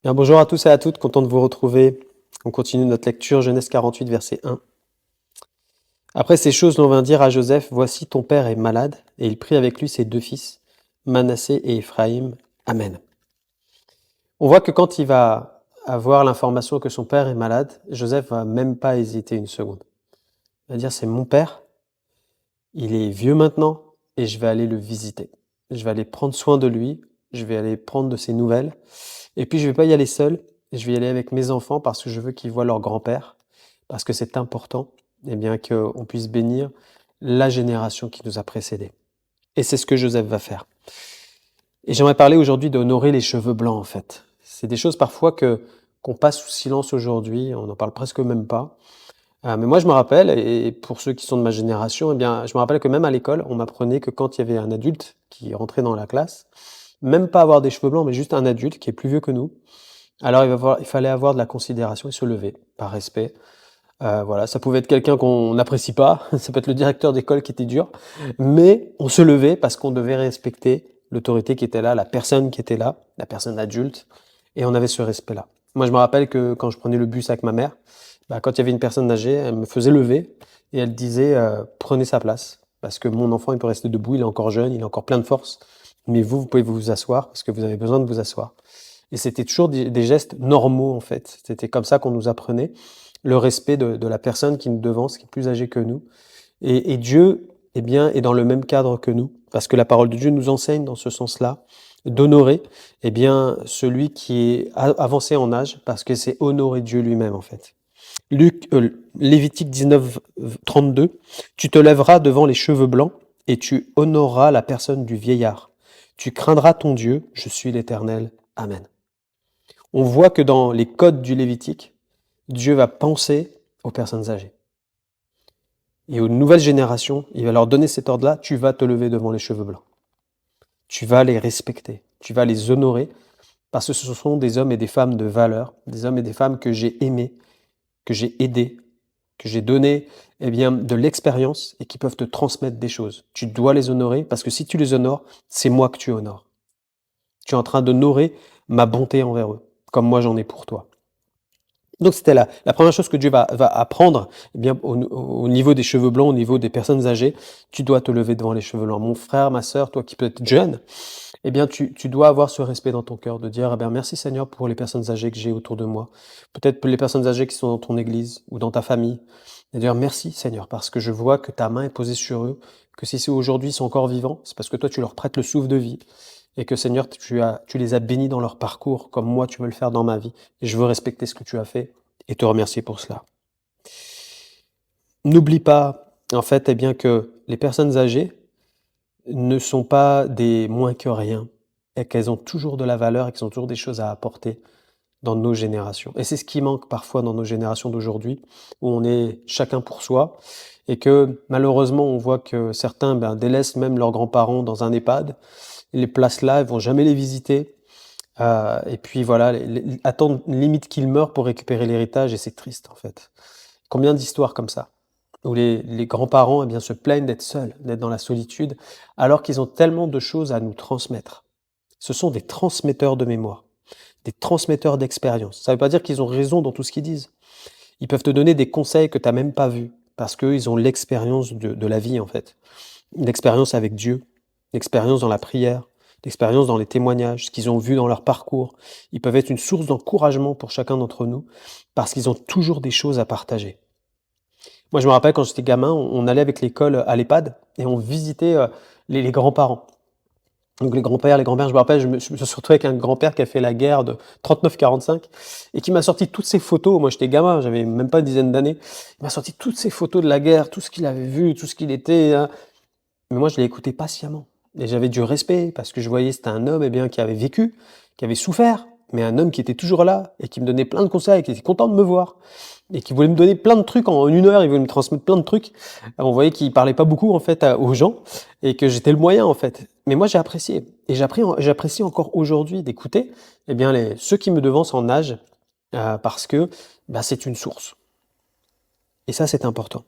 Bien, bonjour à tous et à toutes, content de vous retrouver. On continue notre lecture, Genèse 48, verset 1. Après ces choses, l'on vint dire à Joseph, voici ton père est malade, et il prit avec lui ses deux fils, Manassé et Éphraïm. Amen. On voit que quand il va avoir l'information que son père est malade, Joseph va même pas hésiter une seconde. Il va dire, c'est mon père, il est vieux maintenant, et je vais aller le visiter. Je vais aller prendre soin de lui, je vais aller prendre de ses nouvelles, et puis je vais pas y aller seul, je vais y aller avec mes enfants parce que je veux qu'ils voient leur grand-père, parce que c'est important, eh bien, qu'on puisse bénir la génération qui nous a précédés. Et c'est ce que Joseph va faire. Et j'aimerais parler aujourd'hui d'honorer les cheveux blancs, en fait. C'est des choses parfois qu'on passe sous silence aujourd'hui, on n'en parle presque même pas. Mais moi, je me rappelle, et pour ceux qui sont de ma génération, eh bien, je me rappelle que même à l'école, on m'apprenait que quand il y avait un adulte qui rentrait dans la classe, même pas avoir des cheveux blancs, mais juste un adulte qui est plus vieux que nous, alors il fallait avoir de la considération et se lever par respect. Voilà, ça pouvait être quelqu'un qu'on n'apprécie pas, ça peut être le directeur d'école qui était dur, mais on se levait parce qu'on devait respecter l'autorité qui était là, la personne qui était là, la personne adulte, et on avait ce respect-là. Moi, je me rappelle que quand je prenais le bus avec ma mère, quand il y avait une personne âgée, elle me faisait lever et elle disait prenez sa place, parce que mon enfant, il peut rester debout, il est encore jeune, il a encore plein de force, mais vous pouvez vous asseoir parce que vous avez besoin de vous asseoir. Et c'était toujours des gestes normaux, en fait. C'était comme ça qu'on nous apprenait le respect de la personne qui nous devance, qui est plus âgée que nous. Et Dieu, eh bien, est dans le même cadre que nous, parce que la parole de Dieu nous enseigne dans ce sens-là d'honorer, eh bien, celui qui est avancé en âge, parce que c'est honorer Dieu lui-même, en fait. Lévitique 19, 32, tu te lèveras devant les cheveux blancs et tu honoreras la personne du vieillard. Tu craindras ton Dieu, je suis l'Éternel. Amen. On voit que dans les codes du Lévitique, Dieu va penser aux personnes âgées. Et aux nouvelles générations, il va leur donner cet ordre-là, tu vas te lever devant les cheveux blancs. Tu vas les respecter, tu vas les honorer, parce que ce sont des hommes et des femmes de valeur, des hommes et des femmes que j'ai aimés, que j'ai aidés, que j'ai donné eh bien, de l'expérience et qui peuvent te transmettre des choses. Tu dois les honorer, parce que si tu les honores, c'est moi que tu honores. Tu es en train d'honorer ma bonté envers eux, comme moi j'en ai pour toi. Donc c'était la première chose que Dieu va apprendre, eh bien, au niveau des cheveux blancs, au niveau des personnes âgées, tu dois te lever devant les cheveux blancs. Mon frère, ma sœur, toi qui peux être jeune, eh bien tu dois avoir ce respect dans ton cœur, de dire, eh bien, merci Seigneur pour les personnes âgées que j'ai autour de moi. Peut-être pour les personnes âgées qui sont dans ton église ou dans ta famille. Et dire merci Seigneur, parce que je vois que ta main est posée sur eux, que si c'est aujourd'hui ils sont encore vivants, c'est parce que toi tu leur prêtes le souffle de vie. Et que Seigneur, tu les as bénis dans leur parcours, comme moi tu veux le faire dans ma vie. Et je veux respecter ce que tu as fait et te remercier pour cela. N'oublie pas, en fait, eh bien, que les personnes âgées ne sont pas des moins que rien, et qu'elles ont toujours de la valeur et qu'elles ont toujours des choses à apporter dans nos générations. Et c'est ce qui manque parfois dans nos générations d'aujourd'hui, où on est chacun pour soi, et que malheureusement on voit que certains délaissent même leurs grands-parents dans un EHPAD, ils les placent là, ils vont jamais les visiter, et puis voilà, attendent limite qu'ils meurent pour récupérer l'héritage, et c'est triste en fait. Combien d'histoires comme ça, où les grands-parents eh bien, se plaignent d'être seuls, d'être dans la solitude, alors qu'ils ont tellement de choses à nous transmettre. Ce sont des transmetteurs de mémoire, des transmetteurs d'expérience. Ça ne veut pas dire qu'ils ont raison dans tout ce qu'ils disent. Ils peuvent te donner des conseils que tu n'as même pas vus, parce qu'ils ont l'expérience de la vie en fait. L'expérience avec Dieu, l'expérience dans la prière, l'expérience dans les témoignages, ce qu'ils ont vu dans leur parcours. Ils peuvent être une source d'encouragement pour chacun d'entre nous, parce qu'ils ont toujours des choses à partager. Moi, je me rappelle quand j'étais gamin, on allait avec l'école à l'EHPAD et on visitait les grands-parents. Donc les grands-pères, les grands-mères, je me rappelle, je me suis retrouvé avec un grand-père qui a fait la guerre de 39-45 et qui m'a sorti toutes ces photos. Moi, j'étais gamin, j'avais même pas une dizaine d'années. Il m'a sorti toutes ces photos de la guerre, tout ce qu'il avait vu, tout ce qu'il était. Hein. Mais moi, je l'ai écouté patiemment. Et j'avais du respect parce que je voyais c'était un homme eh bien, qui avait vécu, qui avait souffert, mais un homme qui était toujours là et qui me donnait plein de conseils, qui était content de me voir et qui voulait me donner plein de trucs en une heure, il voulait me transmettre plein de trucs. On voyait qu'il parlait pas beaucoup en fait aux gens et que j'étais le moyen en fait. Mais moi j'ai apprécié et j'apprécie encore aujourd'hui d'écouter eh bien ceux qui me devancent en âge parce que c'est une source. Et ça c'est important.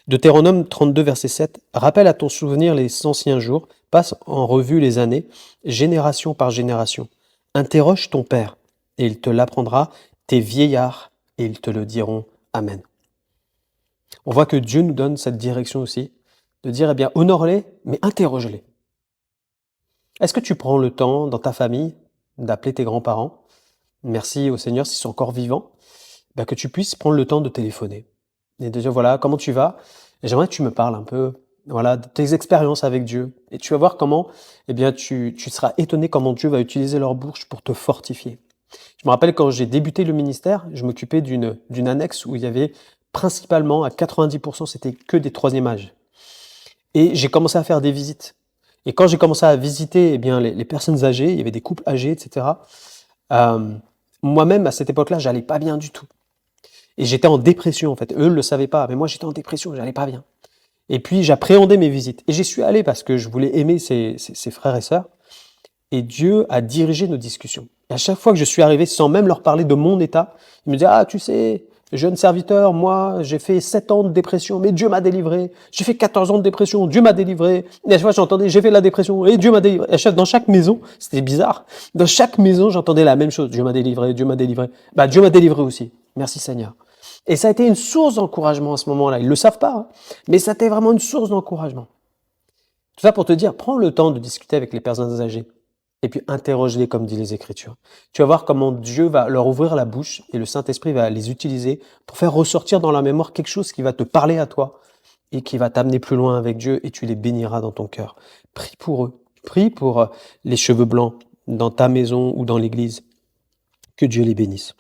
Deutéronome 32 verset 7, rappelle à ton souvenir les anciens jours, passe en revue les années, génération par génération. Interroge ton père et il te l'apprendra, tes vieillards, et ils te le diront. Amen. On voit que Dieu nous donne cette direction aussi, de dire, eh bien, honore-les, mais interroge-les. Est-ce que tu prends le temps dans ta famille d'appeler tes grands-parents? Merci au Seigneur s'ils sont encore vivants, que tu puisses prendre le temps de téléphoner et de dire, voilà, comment tu vas? Et j'aimerais que tu me parles un peu, voilà, de tes expériences avec Dieu. Et tu vas voir comment, eh bien, tu seras étonné comment Dieu va utiliser leur bouche pour te fortifier. Je me rappelle quand j'ai débuté le ministère, je m'occupais d'une annexe où il y avait principalement, à 90%, c'était que des troisième âges. Et j'ai commencé à faire des visites. Et quand j'ai commencé à visiter eh bien, les personnes âgées, il y avait des couples âgés, etc. Moi-même, à cette époque-là, j'allais pas bien du tout. Et j'étais en dépression, en fait. Eux ne le savaient pas, mais moi, j'étais en dépression, j'allais pas bien. Et puis, j'appréhendais mes visites. Et j'y suis allé parce que je voulais aimer ces frères et sœurs. Et Dieu a dirigé nos discussions. Et à chaque fois que je suis arrivé, sans même leur parler de mon état, il me disait, ah, tu sais, jeune serviteur, moi, j'ai fait 7 ans de dépression, mais Dieu m'a délivré. J'ai fait 14 ans de dépression, Dieu m'a délivré. Et à chaque fois, j'entendais, j'ai fait de la dépression, et Dieu m'a délivré. Et dans chaque maison, c'était bizarre, dans chaque maison, j'entendais la même chose. Dieu m'a délivré, Dieu m'a délivré. Dieu m'a délivré aussi. Merci Seigneur. Et ça a été une source d'encouragement à ce moment-là. Ils le savent pas, hein, mais ça a été vraiment une source d'encouragement. Tout ça pour te dire, prends le temps de discuter avec les personnes âgées. Et puis interroge-les comme dit les Écritures. Tu vas voir comment Dieu va leur ouvrir la bouche et le Saint-Esprit va les utiliser pour faire ressortir dans la mémoire quelque chose qui va te parler à toi et qui va t'amener plus loin avec Dieu et tu les béniras dans ton cœur. Prie pour eux. Prie pour les cheveux blancs dans ta maison ou dans l'église. Que Dieu les bénisse.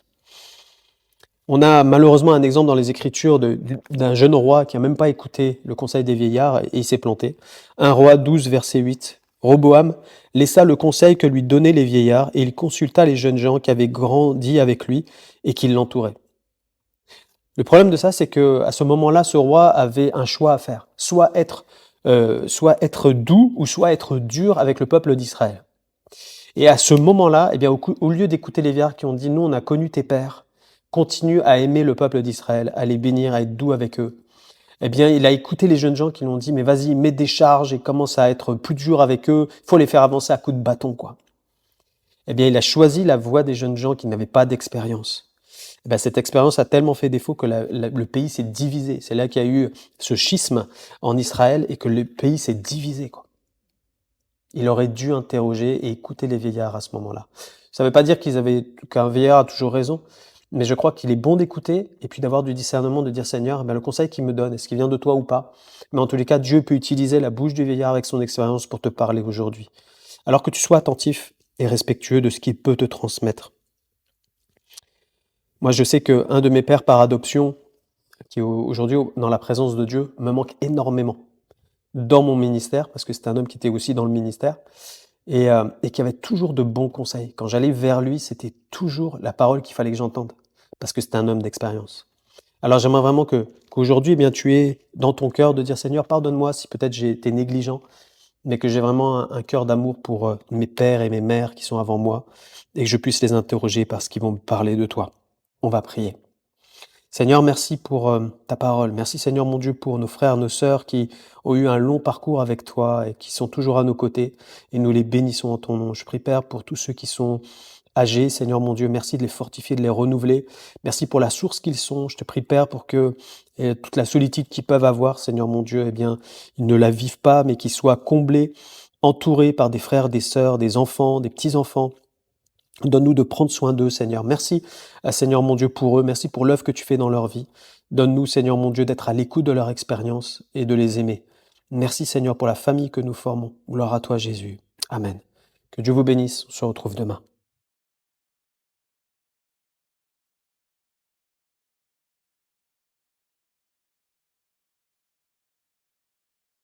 On a malheureusement un exemple dans les Écritures d'un jeune roi qui n'a même pas écouté le conseil des vieillards et il s'est planté. 1 Roi 12, verset 8. Roboam laissa le conseil que lui donnaient les vieillards et il consulta les jeunes gens qui avaient grandi avec lui et qui l'entouraient. Le problème de ça, c'est que à ce moment-là, ce roi avait un choix à faire. Soit être doux ou soit être dur avec le peuple d'Israël. Et à ce moment-là, eh bien, au lieu d'écouter les vieillards qui ont dit « Nous, on a connu tes pères, continue à aimer le peuple d'Israël, à les bénir, à être doux avec eux », eh bien, il a écouté les jeunes gens qui lui ont dit « Mais vas-y, mets des charges et commence à être plus dur avec eux, il faut les faire avancer à coups de bâton, quoi. » Eh bien, il a choisi la voie des jeunes gens qui n'avaient pas d'expérience. Eh bien, cette expérience a tellement fait défaut que le pays s'est divisé. C'est là qu'il y a eu ce schisme en Israël et que le pays s'est divisé, quoi. Il aurait dû interroger et écouter les vieillards à ce moment-là. Ça ne veut pas dire qu'un vieillard a toujours raison, mais je crois qu'il est bon d'écouter et puis d'avoir du discernement, de dire Seigneur, le conseil qu'il me donne, est-ce qu'il vient de toi ou pas? Mais en tous les cas, Dieu peut utiliser la bouche du vieillard avec son expérience pour te parler aujourd'hui. Alors que tu sois attentif et respectueux de ce qu'il peut te transmettre. Moi, je sais qu'un de mes pères par adoption, qui est aujourd'hui dans la présence de Dieu, me manque énormément dans mon ministère, parce que c'était un homme qui était aussi dans le ministère, et qui avait toujours de bons conseils. Quand j'allais vers lui, c'était toujours la parole qu'il fallait que j'entende, parce que c'était un homme d'expérience. Alors j'aimerais vraiment qu'aujourd'hui, eh bien, tu aies dans ton cœur de dire Seigneur, pardonne-moi si peut-être j'ai été négligent, mais que j'ai vraiment un cœur d'amour pour mes pères et mes mères qui sont avant moi, et que je puisse les interroger parce qu'ils vont me parler de toi. On va prier. Seigneur, merci pour ta parole. Merci Seigneur mon Dieu pour nos frères, nos sœurs qui ont eu un long parcours avec toi et qui sont toujours à nos côtés. Et nous les bénissons en ton nom. Je prie Père pour tous ceux qui sont âgés. Seigneur mon Dieu, merci de les fortifier, de les renouveler. Merci pour la source qu'ils sont. Je te prie Père pour que toute la solitude qu'ils peuvent avoir, Seigneur mon Dieu, eh bien, ils ne la vivent pas, mais qu'ils soient comblés, entourés par des frères, des sœurs, des enfants, des petits-enfants. Donne-nous de prendre soin d'eux, Seigneur. Merci, Seigneur mon Dieu, pour eux. Merci pour l'œuvre que tu fais dans leur vie. Donne-nous, Seigneur mon Dieu, d'être à l'écoute de leur expérience et de les aimer. Merci, Seigneur, pour la famille que nous formons. Gloire à toi, Jésus. Amen. Que Dieu vous bénisse. On se retrouve demain.